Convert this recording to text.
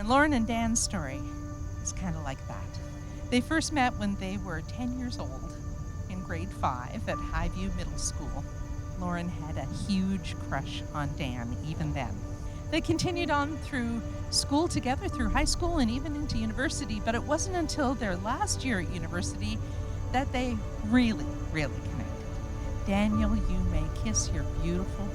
And Lauren and Dan's story is kind of like that. They first met when they were 10 years old in grade 5 at Highview Middle School. Lauren had a huge crush on Dan even then. They continued on through school together, through high school and even into university, but it wasn't until their last year at university that they really connected. Daniel, you may kiss your beautiful